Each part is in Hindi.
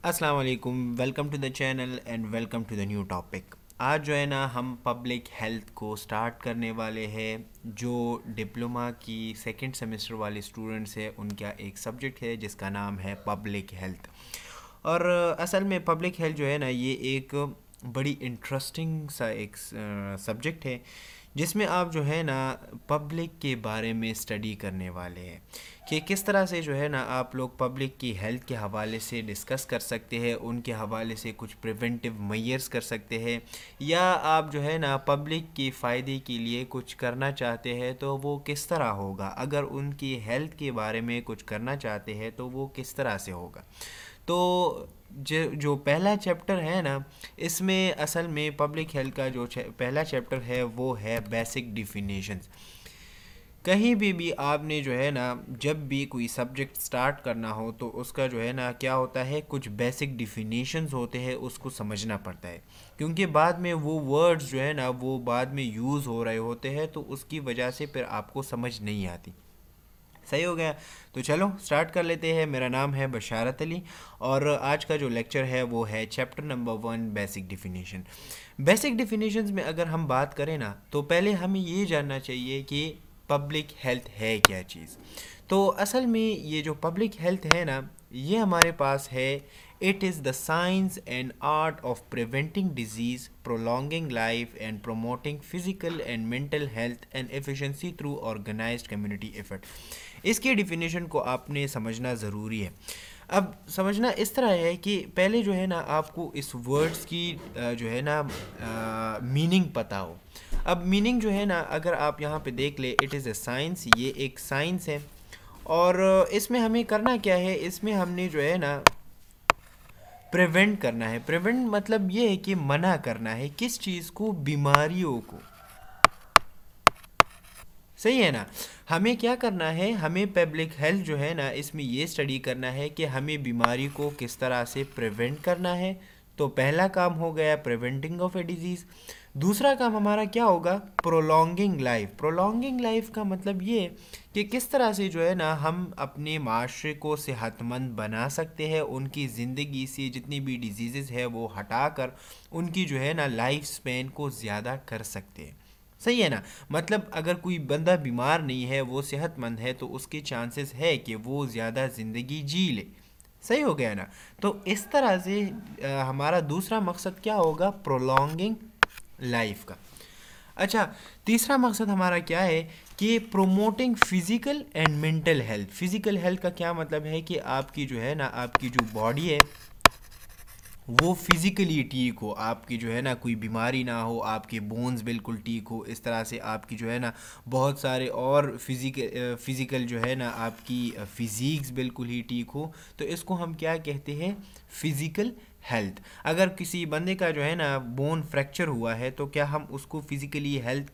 अस्सलाम वालेकुम, welcome to the channel and welcome to the new topic. आज जो है ना हम पब्लिक हेल्थ को स्टार्ट करने वाले हैं। जो डिप्लोमा की सेकंड सेमेस्टर वाले स्टूडेंट्स हैं उनका एक सब्जेक्ट है जिसका नाम है पब्लिक हेल्थ। और असल में पब्लिक हेल्थ जो है ना ये एक बड़ी इंटरेस्टिंग सा एक सब्जेक्ट है जिसमें आप जो है ना पब्लिक के बारे में स्टडी करने वाले हैं कि किस तरह से जो है ना आप लोग पब्लिक की हेल्थ के हवाले से डिस्कस कर सकते हैं, उनके हवाले से कुछ प्रिवेंटिव मेजर्स कर सकते हैं, या आप जो है ना पब्लिक के फ़ायदे के लिए कुछ करना चाहते हैं तो वो किस तरह होगा। अगर उनकी हेल्थ के बारे में कुछ करना चाहते हैं तो वो किस तरह से होगा। तो जो पहला चैप्टर है ना, इसमें असल में पब्लिक हेल्थ का जो पहला चैप्टर है वो है बेसिक डिफिनेशंस। कहीं भी आपने जो है ना जब भी कोई सब्जेक्ट स्टार्ट करना हो तो उसका जो है ना क्या होता है, कुछ बेसिक डिफिनेशंस होते हैं, उसको समझना पड़ता है क्योंकि बाद में वो वर्ड्स जो है ना वो बाद में यूज़ हो रहे होते हैं तो उसकी वजह से फिर आपको समझ नहीं आती। सही हो गया। तो चलो स्टार्ट कर लेते हैं। मेरा नाम है बशारत अली और आज का जो लेक्चर है वो है chapter number 1 basic definition. Basic definitions में अगर हम बात करें ना तो पहले हमें ये जानना चाहिए कि पब्लिक हेल्थ है क्या चीज़। तो असल में ये जो पब्लिक हेल्थ है ना ये हमारे पास है, it is the science and art of preventing disease, prolonging life and promoting physical and mental health and efficiency through organised community effort. इसकी डिफिनेशन को आपने समझना ज़रूरी है। अब समझना इस तरह है कि पहले जो है ना आपको इस वर्ड्स की जो है ना मीनिंग पता हो। अब मीनिंग जो है ना अगर आप यहाँ पे देख ले, इट इज़ ए साइंस, ये एक साइंस है और इसमें हमें करना क्या है, इसमें हमने जो है ना प्रिवेंट करना है। प्रिवेंट मतलब ये है कि मना करना है, किस चीज़ को, बीमारियों को। सही है ना। हमें क्या करना है, हमें पब्लिक हेल्थ जो है ना इसमें ये स्टडी करना है कि हमें बीमारी को किस तरह से प्रिवेंट करना है। तो पहला काम हो गया प्रिवेंटिंग ऑफ ए डिजीज़। दूसरा काम हमारा क्या होगा, प्रोलॉन्गिंग लाइफ। प्रोलॉन्गिंग लाइफ का मतलब ये कि किस तरह से जो है ना हम अपने माशरे को सेहतमंद बना सकते हैं, उनकी ज़िंदगी से जितनी भी डिजीज़ है वो हटाकर उनकी जो है ना लाइफ स्पेन को ज़्यादा कर सकते हैं। सही है ना। मतलब अगर कोई बंदा बीमार नहीं है, वो सेहतमंद है, तो उसके चांसेस है कि वो ज़्यादा ज़िंदगी जी ले। सही हो गया ना। तो इस तरह से हमारा दूसरा मकसद क्या होगा, प्रोलॉन्गिंग लाइफ का। अच्छा, तीसरा मकसद हमारा क्या है कि promoting physical and mental health. Physical health का क्या मतलब है कि आपकी जो है ना आपकी जो बॉडी है वो फिज़िकली ठीक हो, आपकी जो है ना कोई बीमारी ना हो, आपके बोन्स बिल्कुल ठीक हो, इस तरह से आपकी जो है ना बहुत सारे और फिज़िकल जो है ना आपकी फिज़िक्स बिल्कुल ही ठीक हो। तो इसको हम क्या कहते हैं, फ़िज़िकल हेल्थ। अगर किसी बंदे का जो है ना बोन फ्रैक्चर हुआ है तो क्या हम उसको फिज़िकली हेल्थ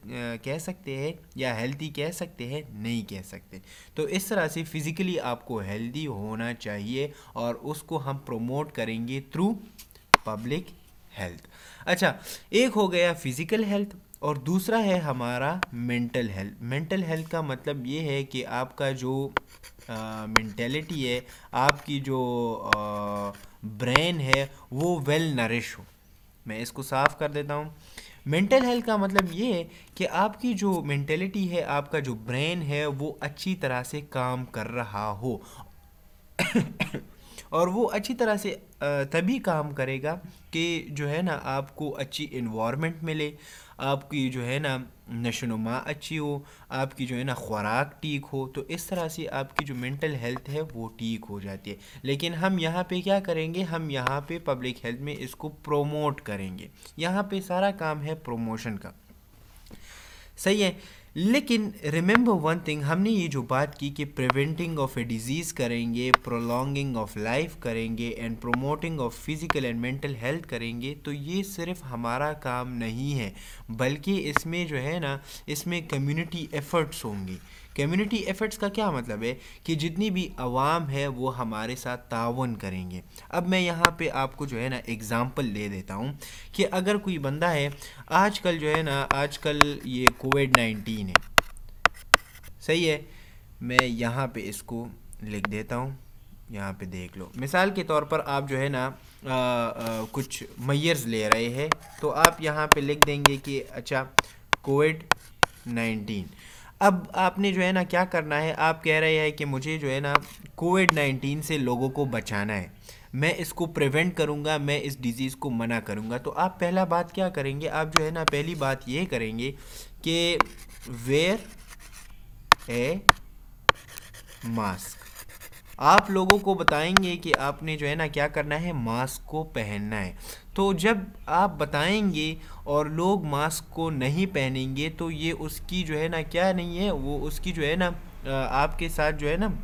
कह सकते हैं या हेल्थी कह सकते हैं? नहीं कह सकते। तो इस तरह से फ़िज़िकली आपको हेल्दी होना चाहिए और उसको हम प्रमोट करेंगे थ्रू पब्लिक हेल्थ। अच्छा, एक हो गया फिज़िकल हेल्थ और दूसरा है हमारा मेंटल हेल्थ। मेंटल हेल्थ का मतलब ये है कि आपका जो मेंटेलिटी है, आपकी जो ब्रेन है वो वेल नरिश हो। मैं इसको साफ कर देता हूँ। मेंटल हेल्थ का मतलब ये है कि आपकी जो मेंटेलिटी है, आपका जो ब्रेन है वो अच्छी तरह से काम कर रहा हो और वो अच्छी तरह से तभी काम करेगा कि जो है ना आपको अच्छी इन्वायरमेंट मिले, आपकी जो है ना नशोनुमा अच्छी हो, आपकी जो है ना खुराक ठीक हो। तो इस तरह से आपकी जो मेंटल हेल्थ है वो ठीक हो जाती है। लेकिन हम यहाँ पे क्या करेंगे, हम यहाँ पे पब्लिक हेल्थ में इसको प्रोमोट करेंगे। यहाँ पे सारा काम है प्रोमोशन का। सही है। लेकिन रिमेंबर वन थिंग, हमने ये जो बात की कि प्रिवेंटिंग ऑफ ए डिजीज़ करेंगे, प्रोलॉन्गिंग ऑफ लाइफ करेंगे and promoting of physical and mental health करेंगे, तो ये सिर्फ हमारा काम नहीं है बल्कि इसमें जो है ना इसमें कम्युनिटी एफ़र्ट्स होंगे। कम्युनिटी एफ़र्ट्स का क्या मतलब है कि जितनी भी आवाम है वो हमारे साथ तावन करेंगे। अब मैं यहाँ पे आपको जो है ना एग्ज़ाम्पल दे देता हूँ कि अगर कोई बंदा है, आजकल जो है ना आजकल ये कोविड-19 है। सही है। मैं यहाँ पे इसको लिख देता हूँ, यहाँ पे देख लो, मिसाल के तौर पर आप जो है ना कुछ मैयर्स ले रहे हैं, तो आप यहाँ पे लिख देंगे कि अच्छा कोविड-19। अब आपने जो है ना क्या करना है, आप कह रहे हैं कि मुझे जो है ना कोविड-19 से लोगों को बचाना है, मैं इसको प्रिवेंट करूँगा, मैं इस डिज़ीज़ को मना करूँगा। तो आप पहला बात क्या करेंगे, आप जो है ना पहली बात ये करेंगे कि वेयर ए मास्क। आप लोगों को बताएंगे कि आपने जो है ना क्या करना है, मास्क को पहनना है। तो जब आप बताएंगे और लोग मास्क को नहीं पहनेंगे तो ये उसकी जो है ना क्या नहीं है, वो उसकी जो है ना आपके साथ जो है ना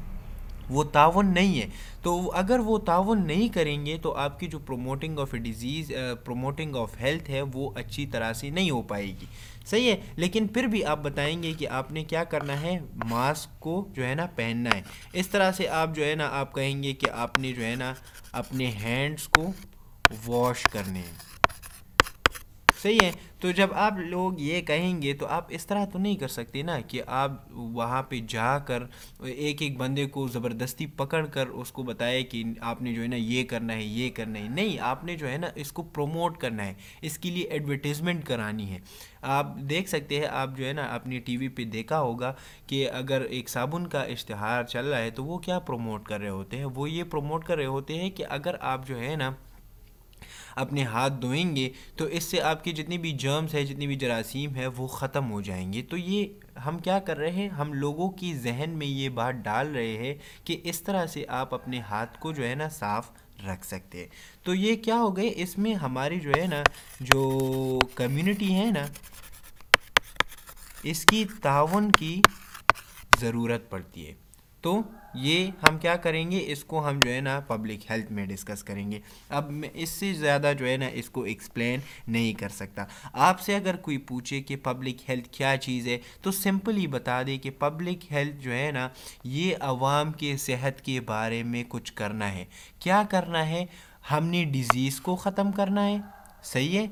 वो ताउन नहीं है। तो अगर वो ताउन नहीं करेंगे तो आपकी जो promoting of a disease, promoting of health है, वो अच्छी तरह से नहीं हो पाएगी। सही है, लेकिन फिर भी आप बताएंगे कि आपने क्या करना है, मास्क को जो है ना पहनना है। इस तरह से आप जो है ना आप कहेंगे कि आपने जो है ना अपने हैंड्स को वॉश करने हैं। सही है, तो जब आप लोग ये कहेंगे तो आप इस तरह तो नहीं कर सकते ना कि आप वहाँ पे जाकर एक एक बंदे को ज़बरदस्ती पकड़ कर उसको बताए कि आपने जो है ना ये करना है, ये करना है। नहीं, आपने जो है ना इसको प्रोमोट करना है, इसके लिए एडवर्टीज़मेंट करानी है। आप देख सकते हैं, आप जो है ना अपनी टीवी पे देखा होगा कि अगर एक साबुन का इश्तिहार चल रहा है तो वो क्या प्रमोट कर रहे होते हैं, वो ये प्रमोट कर रहे होते हैं कि अगर आप जो है ना अपने हाथ धोएंगे तो इससे आपके जितनी भी जर्म्स है, जितनी भी जरासीम है, वो ख़त्म हो जाएंगे। तो ये हम क्या कर रहे हैं, हम लोगों की जहन में ये बात डाल रहे हैं कि इस तरह से आप अपने हाथ को जो है ना साफ़ रख सकते हैं। तो ये क्या हो गए, इसमें हमारी जो है ना जो कम्युनिटी है ना, इसकी ताउन की ज़रूरत पड़ती है। तो ये हम क्या करेंगे, इसको हम जो है ना पब्लिक हेल्थ में डिस्कस करेंगे। अब मैं इससे ज़्यादा जो है ना इसको एक्सप्लेन नहीं कर सकता। आपसे अगर कोई पूछे कि पब्लिक हेल्थ क्या चीज़ है, तो सिंपल ही बता दे कि पब्लिक हेल्थ जो है ना ये आवाम के सेहत के बारे में कुछ करना है। क्या करना है, हमने डिज़ीज़ को ख़त्म करना है। सही है,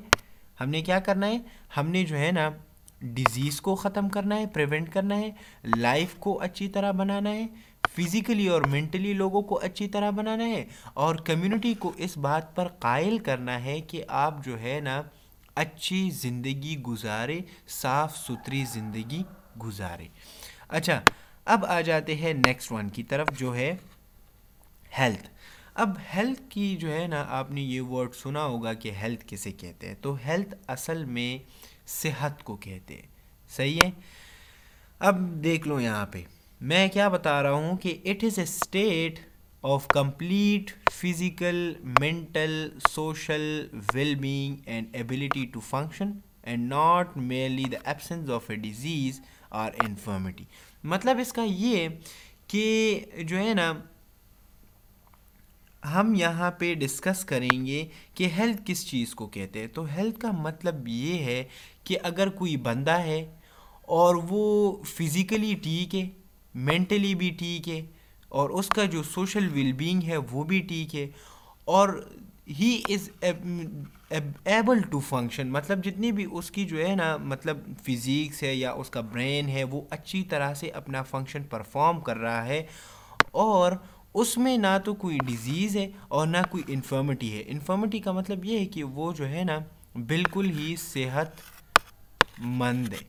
हमने क्या करना है, हमने जो है ना डिज़ीज़ को ख़त्म करना है, प्रिवेंट करना है, लाइफ को अच्छी तरह बनाना है, फिज़िकली और मेंटली लोगों को अच्छी तरह बनाना है, और कम्युनिटी को इस बात पर कायल करना है कि आप जो है ना अच्छी ज़िंदगी गुजारे, साफ़ सुथरी ज़िंदगी गुजारे। अच्छा, अब आ जाते हैं नेक्स्ट वन की तरफ, जो है हेल्थ। अब हेल्थ की जो है ना आपने ये वर्ड सुना होगा कि हेल्थ किसे कहते हैं। तो हेल्थ असल में सेहत को कहते हैं। सही है, अब देख लो यहाँ पे मैं क्या बता रहा हूँ कि it is a state of complete physical, mental, social well-being and ability to function and not merely the absence of a disease or infirmity. मतलब इसका ये कि जो है ना हम यहाँ पे डिस्कस करेंगे कि हेल्थ किस चीज़ को कहते हैं। तो हेल्थ का मतलब ये है कि अगर कोई बंदा है और वो फिज़िकली ठीक है, मेंटली भी ठीक है, और उसका जो सोशल वेलबींग है वो भी ठीक है, और he is able to function, मतलब जितनी भी उसकी जो है ना मतलब फिज़िक्स है या उसका ब्रेन है, वो अच्छी तरह से अपना फंक्शन परफॉर्म कर रहा है, और उसमें ना तो कोई डिज़ीज़ है और ना कोई इन्फर्मिटी है। इन्फर्मिटी का मतलब ये है कि वो जो है ना बिल्कुल ही सेहतमंद है।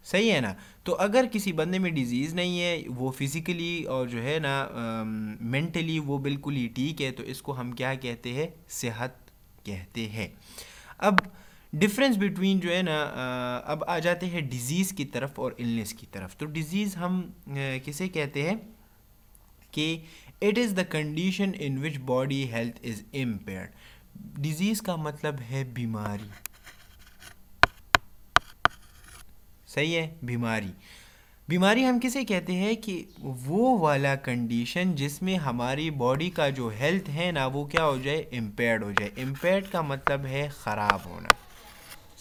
सही है ना। तो अगर किसी बंदे में डिज़ीज़ नहीं है, वो फिज़िकली और जो है ना मेंटली वो बिल्कुल ही ठीक है, तो इसको हम क्या कहते हैं, सेहत कहते हैं। अब डिफरेंस बिटवीन जो है ना अब आ जाते हैं डिज़ीज़ की तरफ और इलनेस की तरफ। तो डिज़ीज़ हम किसे कहते हैं कि it is the condition in which body health is impaired. Disease का मतलब है बीमारी। सही है, बीमारी। बीमारी हम किसे कहते हैं कि वो वाला कंडीशन जिसमें हमारी बॉडी का जो हेल्थ है ना वो क्या हो जाए, इम्पेयर्ड हो जाए। इम्पेयर्ड का मतलब है ख़राब होना।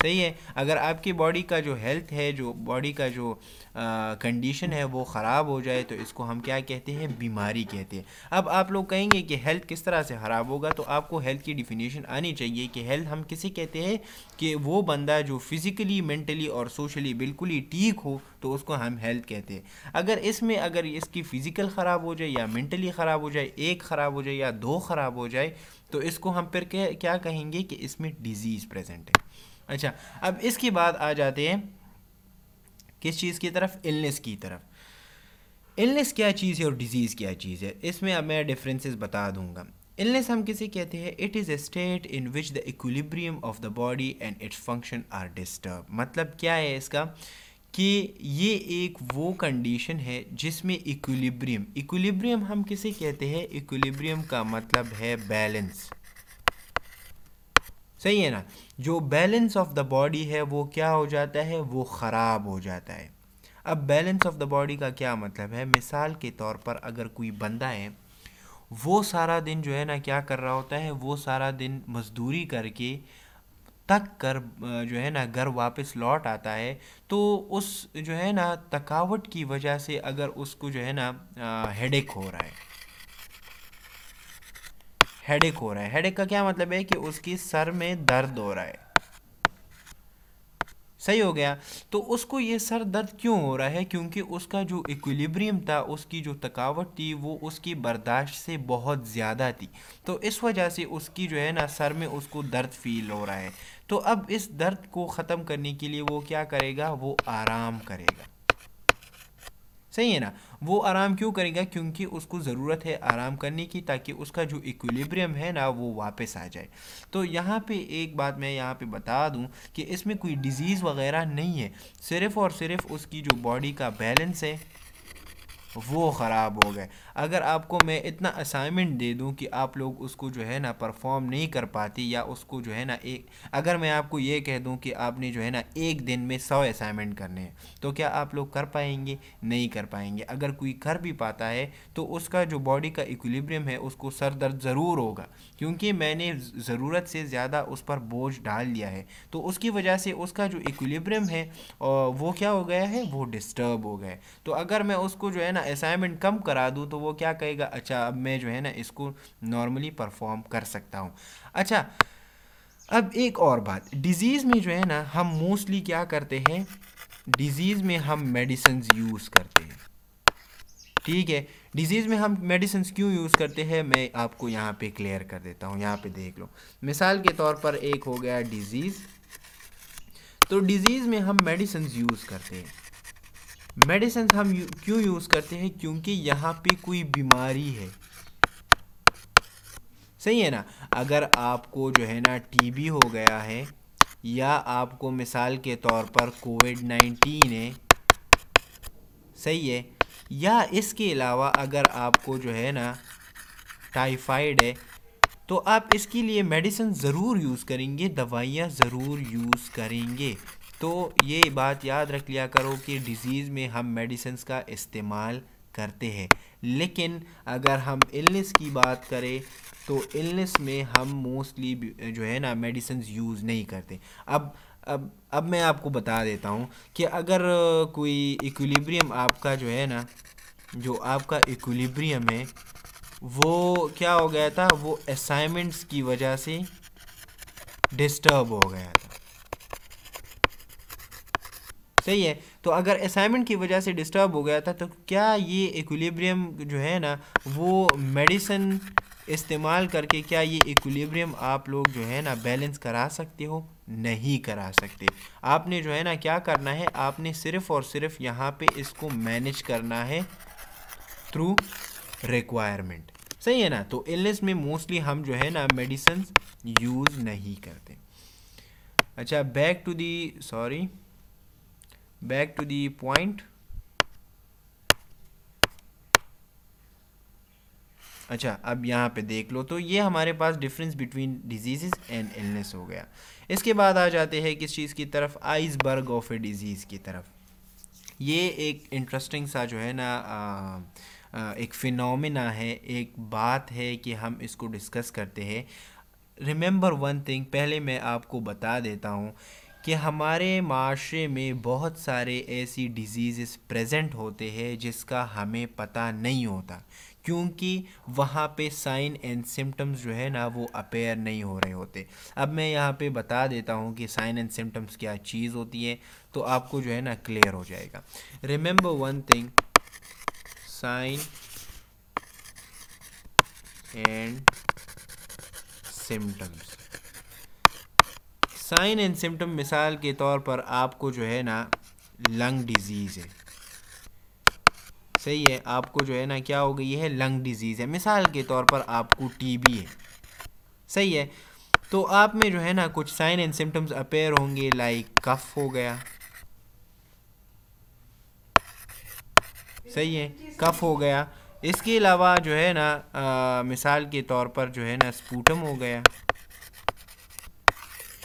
सही है। अगर आपकी बॉडी का जो हेल्थ है, जो बॉडी का जो कंडीशन है वो ख़राब हो जाए तो इसको हम क्या कहते हैं, बीमारी कहते हैं। अब आप लोग कहेंगे कि हेल्थ किस तरह से ख़राब होगा, तो आपको हेल्थ की डिफिनीशन आनी चाहिए कि हेल्थ हम किसे कहते हैं कि वो बंदा जो फिज़िकली, मेंटली और सोशली बिल्कुल ही ठीक हो तो उसको हम हेल्थ कहते हैं। अगर इसकी फ़िज़िकल ख़राब हो जाए या मेंटली ख़राब हो जाए, एक ख़राब हो जाए या दो ख़राब हो जाए, तो इसको हम फिर क्या कहेंगे कि इसमें डिज़ीज़ प्रेजेंट है। अच्छा, अब इसके बाद आ जाते हैं किस चीज़ की तरफ, इलनेस की तरफ। इलनेस क्या चीज़ है और डिज़ीज़ क्या चीज़ है, इसमें अब मैं डिफरेंसेस बता दूंगा। इलनेस हम किसे कहते हैं, it is a state in which the equilibrium of the body and its function are disturb. मतलब क्या है इसका कि ये एक वो कंडीशन है जिसमें इक्विलिब्रियम हम किसे कहते हैं, इक्विलिब्रियम का मतलब है बैलेंस। सही है ना। जो बैलेंस ऑफ द बॉडी है वो क्या हो जाता है, वो ख़राब हो जाता है। अब बैलेंस ऑफ द बॉडी का क्या मतलब है, मिसाल के तौर पर अगर कोई बंदा है वो सारा दिन जो है ना क्या कर रहा होता है, वो सारा दिन मजदूरी करके तक कर जो है ना घर वापस लौट आता है, तो उस जो है ना थकावट की वजह से अगर उसको जो है ना हेडेक हो रहा है, हेडेक का क्या मतलब है कि उसकी सर में दर्द हो रहा है। सही हो गया। तो उसको ये सर दर्द क्यों हो रहा है, क्योंकि उसका जो इक्विलिब्रियम था, उसकी जो थकावट थी वो उसकी बर्दाश्त से बहुत ज़्यादा थी, तो इस वजह से उसकी जो है ना सर में उसको दर्द फील हो रहा है। तो अब इस दर्द को ख़त्म करने के लिए वो क्या करेगा, वो आराम करेगा। सही है ना। वो आराम क्यों करेगा, क्योंकि उसको ज़रूरत है आराम करने की, ताकि उसका जो इक्विलिब्रियम है ना वो वापस आ जाए। तो यहाँ पे एक बात मैं यहाँ पे बता दूँ कि इसमें कोई डिज़ीज़ वगैरह नहीं है, सिर्फ़ और सिर्फ उसकी जो बॉडी का बैलेंस है वो ख़राब हो गए। अगर आपको मैं इतना असाइनमेंट दे दूं कि आप लोग उसको जो है ना परफॉर्म नहीं कर पाते, या उसको जो है ना अगर मैं आपको ये कह दूं कि आपने जो है ना एक दिन में 100 असाइनमेंट करने हैं, तो क्या आप लोग कर पाएंगे, नहीं कर पाएंगे। अगर कोई कर भी पाता है तो उसका जो बॉडी का इक्विलिब्रियम है उसको सर दर्द ज़रूर होगा, क्योंकि मैंने ज़रूरत से ज़्यादा उस पर बोझ डाल दिया है, तो उसकी वजह से उसका जो इक्विलिब्रियम है वो क्या हो गया है, वो डिस्टर्ब हो गया। तो अगर मैं उसको जो है ना असाइनमेंट कम करा दूँ तो वो क्या कहेगा, अच्छा अब मैं जो है ना इसको नॉर्मली परफॉर्म कर सकता हूँ। अच्छा, अब एक और बात, डिज़ीज़ में जो है ना हम मोस्टली क्या करते हैं, डिज़ीज़ में हम मेडिसिन यूज़ करते हैं। ठीक है, डिज़ीज़ में हम मेडिसिन क्यों यूज़ करते हैं, मैं आपको यहाँ पे क्लियर कर देता हूँ। यहाँ पे देख लो, मिसाल के तौर पर एक हो गया डिज़ीज़, तो डिज़ीज़ में हम मेडिसिन यूज़ करते हैं। मेडिसिन हम क्यों यूज़ करते हैं, क्योंकि यहाँ पे कोई बीमारी है। सही है ना। अगर आपको जो है ना टीबी हो गया है, या आपको मिसाल के तौर पर कोविड-19 है, सही है, या इसके अलावा अगर आपको जो है ना टाइफाइड है, तो आप इसके लिए मेडिसिन ज़रूर यूज़ करेंगे, दवाइयाँ ज़रूर यूज़ करेंगे। तो ये बात याद रख लिया करो कि डिज़ीज़ में हम मेडिसिन का इस्तेमाल करते हैं, लेकिन अगर हम इलनेस की बात करें तो इलनेस में हम मोस्टली जो है ना मेडिसिन यूज़ नहीं करते। अब मैं आपको बता देता हूँ कि अगर कोई इक्विलिब्रियम आपका जो है ना, जो आपका इक्विलिब्रियम है वो क्या हो गया था, वो असाइनमेंट्स की वजह से डिस्टर्ब हो गया था। सही है। तो अगर असाइनमेंट की वजह से डिस्टर्ब हो गया था, तो क्या ये इक्विलिब्रियम जो है ना वो मेडिसिन इस्तेमाल करके क्या ये इक्विलिब्रियम आप लोग जो है ना बैलेंस करा सकते हो, नहीं करा सकते। आपने जो है ना क्या करना है, आपने सिर्फ़ और सिर्फ यहाँ पे इसको मैनेज करना है थ्रू रिक्वायरमेंट। सही है ना। तो इलनेस में मोस्टली हम जो है ना मेडिसिन यूज़ नहीं करते। अच्छा, बैक टू दी पॉइंट। अच्छा, अब यहाँ पे देख लो, तो ये हमारे पास difference between disease and illness हो गया। इसके बाद आ जाते हैं किस चीज़ की तरफ, आइसबर्ग ऑफ ए डिज़ीज़ की तरफ। ये एक इंटरेस्टिंग सा जो है ना एक फिनोमिना है, एक बात है कि हम इसको डिस्कस करते हैं। रिमेंबर वन थिंग, पहले मैं आपको बता देता हूँ कि हमारे माशरे में बहुत सारे ऐसी डिजीज़ प्रेजेंट होते हैं जिसका हमें पता नहीं होता, क्योंकि वहाँ पे साइन एंड सिम्टम्स जो है ना वो अपेयर नहीं हो रहे होते। अब मैं यहाँ पे बता देता हूँ कि साइन एंड सिम्टम्स क्या चीज़ होती है, तो आपको जो है ना क्लियर हो जाएगा। Remember one thing, sign and symptoms. Sign and symptom मिसाल के तौर पर आपको जो है ना लंग डिजीज़ है, सही है, आपको जो है ना क्या हो गई है, लंग डिजीज़ है। मिसाल के तौर पर आपको टीबी है, सही है, तो आप में जो है ना कुछ साइन एंड सिम्टम्स अपेयर होंगे, लाइक कफ हो गया, सही है, कफ हो गया। इसके अलावा जो है ना मिसाल के तौर पर जो है ना स्पूटम हो गया,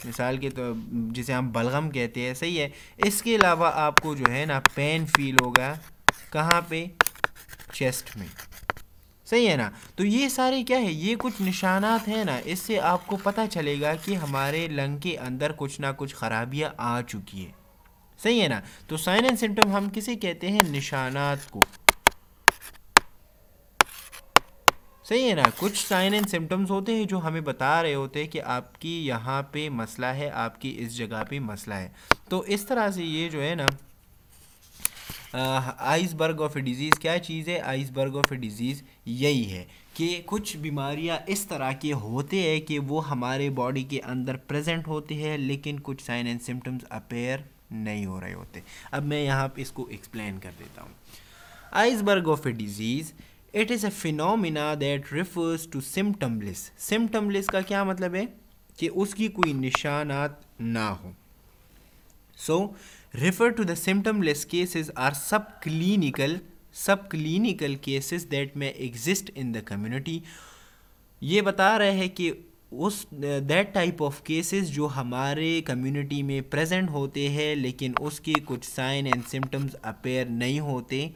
मिसाल के तो जिसे हम बलगम कहते हैं, सही है। इसके अलावा आपको जो है ना पेन फील होगा, कहाँ पे, चेस्ट में, सही है ना। तो ये सारे क्या है, ये कुछ निशानात हैं ना, इससे आपको पता चलेगा कि हमारे लंग के अंदर कुछ ना कुछ खराबियाँ आ चुकी है, सही है ना। तो साइन एंड सिम्टम हम किसे कहते हैं, निशानात को, सही है ना। कुछ साइन एंड सिम्टम्स होते हैं जो हमें बता रहे होते हैं कि आपकी यहाँ पे मसला है, आपकी इस जगह पे मसला है। तो इस तरह से ये जो है ना आइसबर्ग ऑफ ए डिज़ीज़ क्या चीज़ है, आइसबर्ग ऑफ ए डिज़ीज़ यही है कि कुछ बीमारियाँ इस तरह के होते हैं कि वो हमारे बॉडी के अंदर प्रेजेंट होती है, लेकिन कुछ साइन एंड सिम्टम्स अपेयर नहीं हो रहे होते। अब मैं यहाँ पे इसको एक्सप्लेन कर देता हूँ। Iceberg of a disease, it is a phenomena that refers to symptomless. Symptomless का क्या मतलब है कि उसकी कोई निशानात ना हो। So, refer to the symptomless cases are subclinical cases that may exist in the community। ये बता रहे हैं कि उस दैट टाइप ऑफ केसेस जो हमारे कम्युनिटी में प्रेजेंट होते हैं, लेकिन उसके कुछ साइन एंड सिम्टम्स अपेयर नहीं होते।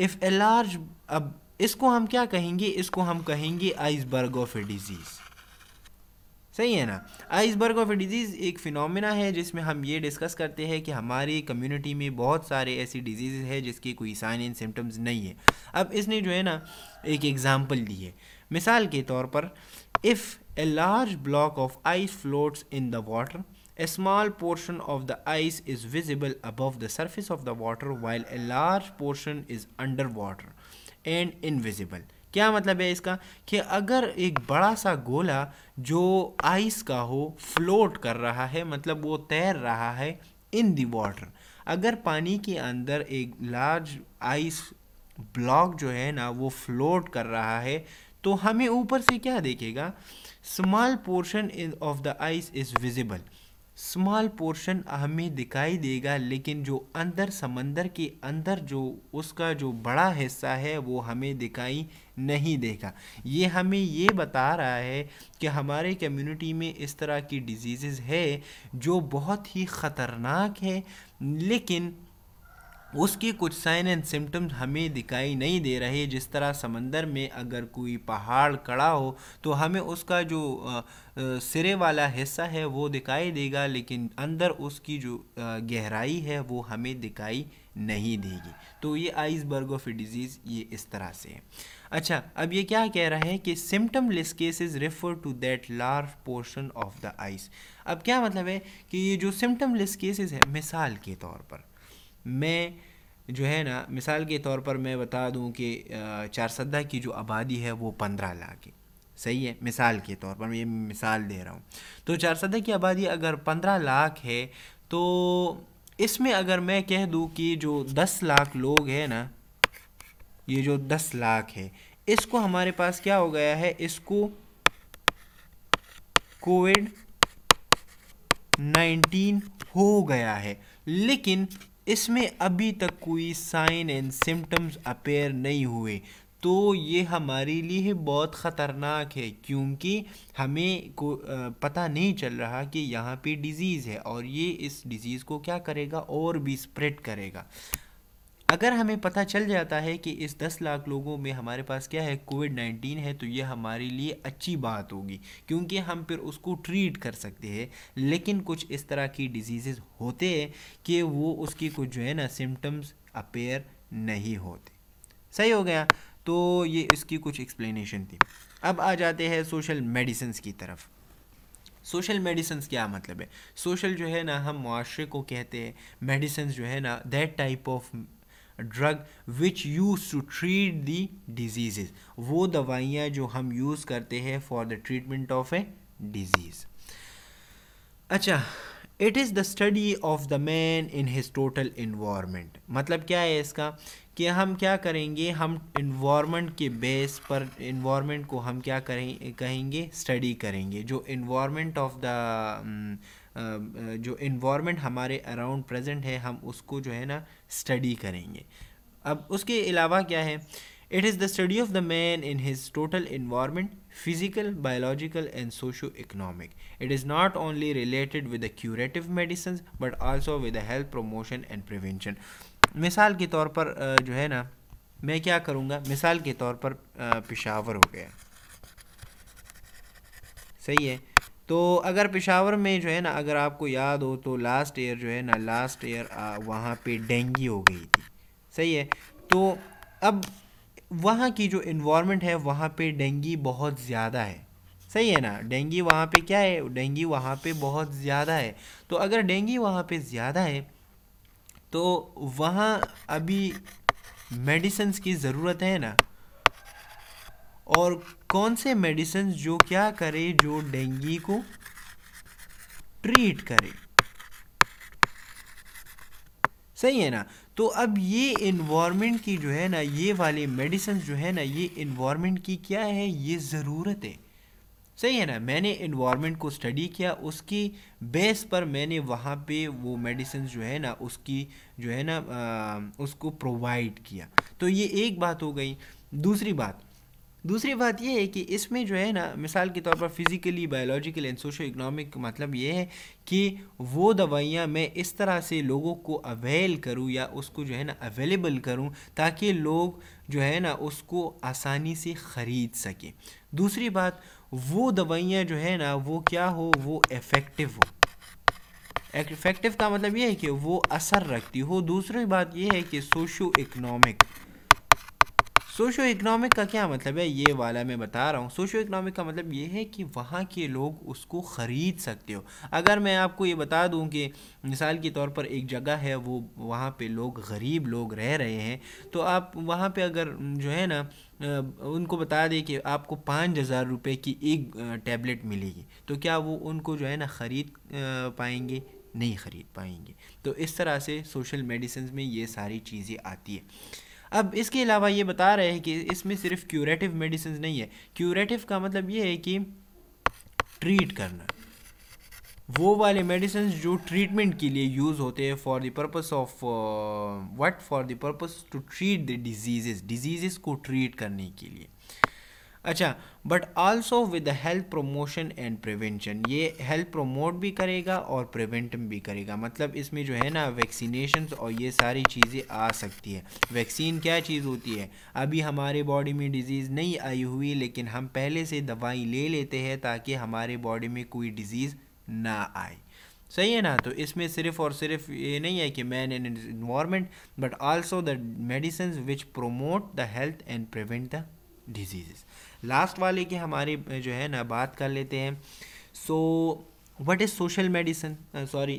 इफ़ ए लार्ज, अब इसको हम क्या कहेंगे, इसको हम कहेंगे आइसबर्ग ऑफ ए डिजीज़, सही है ना। आइसबर्ग ऑफ ए डिजीज़ एक फिनोमिना है जिसमें हम ये डिस्कस करते हैं कि हमारी कम्युनिटी में बहुत सारे ऐसी डिजीज़ है जिसके कोई साइन एंड सिम्टम्स नहीं है। अब इसने जो है ना एक एग्जांपल दी है, मिसाल के तौर पर, if a large block of ice floats in the water, a small portion of the ice is visible above the surface of the water while a large portion is under water and invisible। क्या मतलब है इसका, कि अगर एक बड़ा सा गोला जो आइस का हो फ्लोट कर रहा है, मतलब वो तैर रहा है इन दी वाटर, अगर पानी के अंदर एक लार्ज आइस ब्लॉक जो है ना वो फ्लोट कर रहा है, तो हमें ऊपर से क्या देखेगा, small portion of the ice is visible, small portion हमें दिखाई देगा, लेकिन जो अंदर समंदर के अंदर जो उसका जो बड़ा हिस्सा है वो हमें दिखाई नहीं देगा। ये हमें ये बता रहा है कि हमारे कम्युनिटी में इस तरह की डिजीज़ है जो बहुत ही ख़तरनाक है, लेकिन उसके कुछ साइन एंड सिम्टम्स हमें दिखाई नहीं दे रहे। जिस तरह समंदर में अगर कोई पहाड़ खड़ा हो तो हमें उसका जो सिरे वाला हिस्सा है वो दिखाई देगा, लेकिन अंदर उसकी जो गहराई है वो हमें दिखाई नहीं देगी। तो ये आइसबर्ग ऑफ ए डिजीज़ ये इस तरह से है। अच्छा, अब ये क्या कह रहा है कि symptomless cases refer to that large portion of the ice. अब क्या मतलब है कि ये जो सिम्टमलेस केसेस है, मिसाल के तौर पर मैं जो है ना, मिसाल के तौर पर मैं बता दूं कि चारसद्दा की जो आबादी है वो 15 लाख है, सही है, मिसाल के तौर पर मैं ये मिसाल दे रहा हूँ। तो चारसद्दा की आबादी अगर 15 लाख है, तो इसमें अगर मैं कह दूं कि जो 10 लाख लोग हैं ना, ये जो 10 लाख है, इसको हमारे पास क्या हो गया है, इसको कोविड-19 हो गया है, लेकिन इसमें अभी तक कोई साइन एंड सिम्टम्स अपेयर नहीं हुए, तो ये हमारे लिए बहुत ख़तरनाक है, क्योंकि हमें को पता नहीं चल रहा कि यहाँ पे डिज़ीज़ है और ये इस डिज़ीज़ को क्या करेगा और भी स्प्रेड करेगा। अगर हमें पता चल जाता है कि इस 10 लाख लोगों में हमारे पास क्या है, कोविड-19 है, तो ये हमारे लिए अच्छी बात होगी क्योंकि हम फिर उसको ट्रीट कर सकते हैं। लेकिन कुछ इस तरह की डिजीज़ेज़ होते हैं कि वो उसकी कुछ जो है ना सिम्टम्स अपेयर नहीं होते। सही हो गया। तो ये इसकी कुछ एक्सप्लेनेशन थी। अब आ जाते हैं सोशल मेडिसिन्स की तरफ। सोशल मेडिसिन्स क्या मतलब है? सोशल जो है ना हम मुआशरे को कहते हैं, मेडिसिन्स जो है ना that type of drug which use to treat the disease, वो दवाइयाँ जो हम यूज़ करते हैं for the treatment of a disease. अच्छा, it is the study of the man in his total environment. मतलब क्या है इसका कि हम क्या करेंगे, हम इन्वायरमेंट के बेस पर इन्वायरमेंट को हम क्या कहेंगे, स्टडी करेंगे। जो इन्वायरमेंट ऑफ द जो इन्वायरमेंट हमारे अराउंड प्रेजेंट है, हम उसको जो है ना स्टडी करेंगे। अब उसके अलावा क्या है, it is the study of the man in his total environment, physical, biological and socio-economic. It is not only related with the curative medicines but also with the health promotion and prevention. मिसाल के तौर पर जो है ना, मैं क्या करूँगा, मिसाल के तौर पर पेशावर हो गया, सही है। तो अगर पेशावर में जो है ना, अगर आपको याद हो तो लास्ट ईयर जो है ना, लास्ट ईयर वहाँ पे डेंगू हो गई थी, सही है। तो अब वहाँ की जो इन्वायरमेंट है वहाँ पे डेंगू बहुत ज़्यादा है, सही है ना। डेंगू वहाँ पे क्या है, डेंगू वहाँ पे बहुत ज़्यादा है। तो अगर डेंगू वहाँ पे ज़्यादा है तो वहाँ अभी मेडिसिन्स की ज़रूरत है ना। और कौन से मेडिसिन्स जो क्या करे, जो डेंगू को ट्रीट करे, सही है ना। तो अब ये इन्वायरमेंट की जो है ना, ये वाली मेडिसिन जो है ना, ये इन्वायरमेंट की क्या है, ये ज़रूरत है, सही है ना। मैंने इन्वायरमेंट को स्टडी किया, उसकी बेस पर मैंने वहाँ पे वो मेडिसिन जो है ना, उसकी जो है ना उसको प्रोवाइड किया। तो ये एक बात हो गई। दूसरी बात ये है कि इसमें जो है ना, मिसाल के तौर पर physically, biological and socio economic, मतलब ये है कि वो दवाइयाँ मैं इस तरह से लोगों को अवेल करूँ या उसको जो है ना अवेलेबल करूँ ताकि लोग जो है ना उसको आसानी से ख़रीद सकें। दूसरी बात, वो दवाइयाँ जो है ना वो क्या हो, वो इफ़ेक्टिव हो। इफ़ेक्टिव का मतलब ये है कि वो असर रखती हो। दूसरी बात ये है कि सोशो इकोनॉमिक का क्या मतलब है, ये वाला मैं बता रहा हूँ। सोशो इकोनॉमिक का मतलब ये है कि वहाँ के लोग उसको ख़रीद सकते हो। अगर मैं आपको ये बता दूँ कि मिसाल के तौर पर एक जगह है, वो वहाँ पे लोग गरीब लोग रह रहे हैं, तो आप वहाँ पे अगर जो है ना उनको बता दें कि आपको 5,000 रुपये की एक टैबलेट मिलेगी, तो क्या वो उनको जो है ना ख़रीद पाएंगे? नहीं ख़रीद पाएंगे। तो इस तरह से सोशल मेडिसिन में ये सारी चीज़ें आती है। अब इसके अलावा ये बता रहे हैं कि इसमें सिर्फ क्यूरेटिव मेडिसिन नहीं है। क्यूरेटिव का मतलब ये है कि ट्रीट करना, वो वाले मेडिसिन जो ट्रीटमेंट के लिए यूज़ होते हैं for the purpose of what, for the purpose to treat the disease को ट्रीट करने के लिए। अच्छा, but also with the health promotion and prevention, ये हेल्थ प्रमोट भी करेगा और प्रिवेंट भी करेगा। मतलब इसमें जो है ना वैक्सीनेशंस और ये सारी चीज़ें आ सकती है। वैक्सीन क्या चीज़ होती है, अभी हमारे बॉडी में डिज़ीज़ नहीं आई हुई लेकिन हम पहले से दवाई ले लेते हैं ताकि हमारे बॉडी में कोई डिज़ीज़ ना आए, सही है ना। तो इसमें सिर्फ और सिर्फ ये नहीं है कि man and environment, but also the medicine which promote the health and prevent the disease. Last वाले की हमारी जो है ना बात कर लेते हैं। So what is social medicine,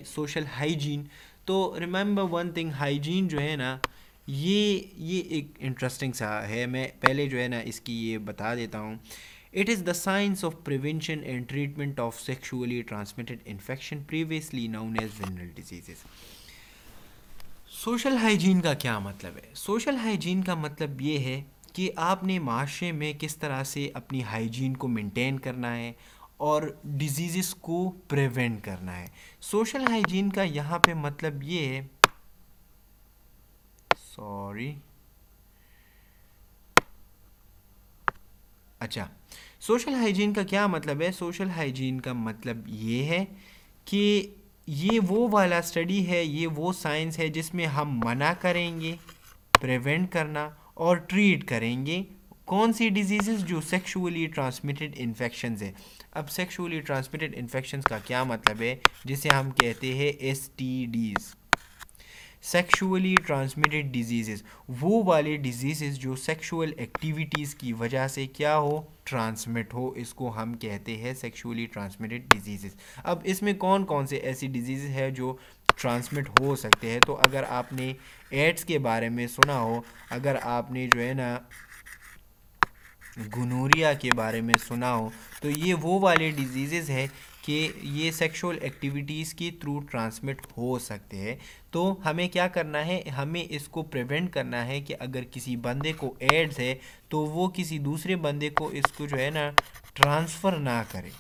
social hygiene. तो रिमेंबर वन थिंग, हाइजीन जो है ना ये एक इंटरेस्टिंग सा है। मैं पहले जो है ना इसकी ये बता देता हूँ। It is the science of prevention and treatment of sexually transmitted infection previously known as venereal diseases. Social hygiene का क्या मतलब है? सोशल हाइजीन का मतलब ये है कि आपने माशरे में किस तरह से अपनी हाइजीन को मेंटेन करना है और डिजीज़ को प्रिवेंट करना है। सोशल हाइजीन का यहाँ पे मतलब ये है, अच्छा, सोशल हाइजीन का क्या मतलब है? सोशल हाइजीन का मतलब ये है कि ये वो वाला स्टडी है, ये वो साइंस है जिसमें हम मना करेंगे प्रिवेंट करना और ट्रीट करेंगे कौन सी डिजीज़ जो सेक्सुअली ट्रांसमिटेड इन्फेक्शंस है। अब सेक्सुअली ट्रांसमिटेड इन्फेक्शंस का क्या मतलब है, जिसे हम कहते हैं STDs, सेक्सुअली ट्रांसमिटेड डिजीज़, वो वाले डिजीज़ जो सेक्सुअल एक्टिविटीज़ की वजह से क्या हो, ट्रांसमिट हो, इसको हम कहते हैं सेक्सुअली ट्रांसमिटेड डिजीज़। अब इसमें कौन कौन से ऐसी डिजीज़ है जो ट्रांसमिट हो सकते हैं, तो अगर आपने एड्स के बारे में सुना हो, अगर आपने जो है ना गुनोरिया के बारे में सुना हो, तो ये वो वाले डिजीज़ है कि ये सेक्सुअल एक्टिविटीज़ के थ्रू ट्रांसमिट हो सकते हैं। तो हमें क्या करना है, हमें इसको प्रिवेंट करना है कि अगर किसी बंदे को एड्स है तो वो किसी दूसरे बंदे को इसको जो है ना ट्रांसफ़र ना करे।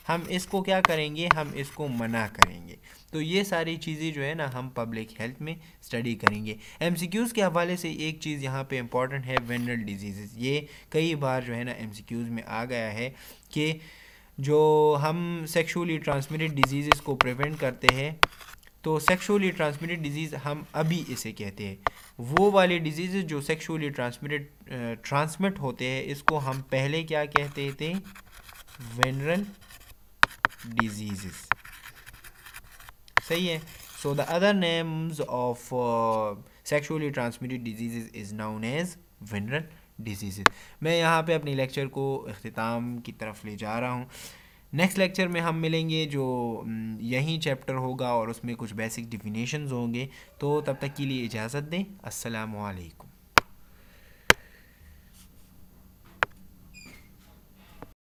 हम इसको क्या करेंगे, हम इसको मना करेंगे। तो ये सारी चीज़ें जो है ना हम पब्लिक हेल्थ में स्टडी करेंगे। MCQs के हवाले से एक चीज़ यहाँ पे इम्पॉर्टेंट है, वेनरल डिजीज़। ये कई बार जो है ना MCQs में आ गया है कि जो हम सेक्सुअली ट्रांसमिटेड डिजीज़ को प्रिवेंट करते हैं, तो सेक्सुअली ट्रांसमिटेड डिजीज़ हम अभी इसे कहते हैं, वो वाले डिजीज़ जो सेक्सुअली ट्रांसमिट होते हैं इसको हम पहले क्या कहते थे, वेनरल डिजीज़। सही है। So the other names of sexually transmitted disease is known as venereal disease. मैं यहाँ पे अपने लेक्चर को इख्तिताम की तरफ ले जा रहा हूँ। नेक्स्ट लेक्चर में हम मिलेंगे जो यही चैप्टर होगा और उसमें कुछ बेसिक डिफिनेशंस होंगे। तो तब तक के लिए इजाज़त दें। अस्सलामु अलैकुम।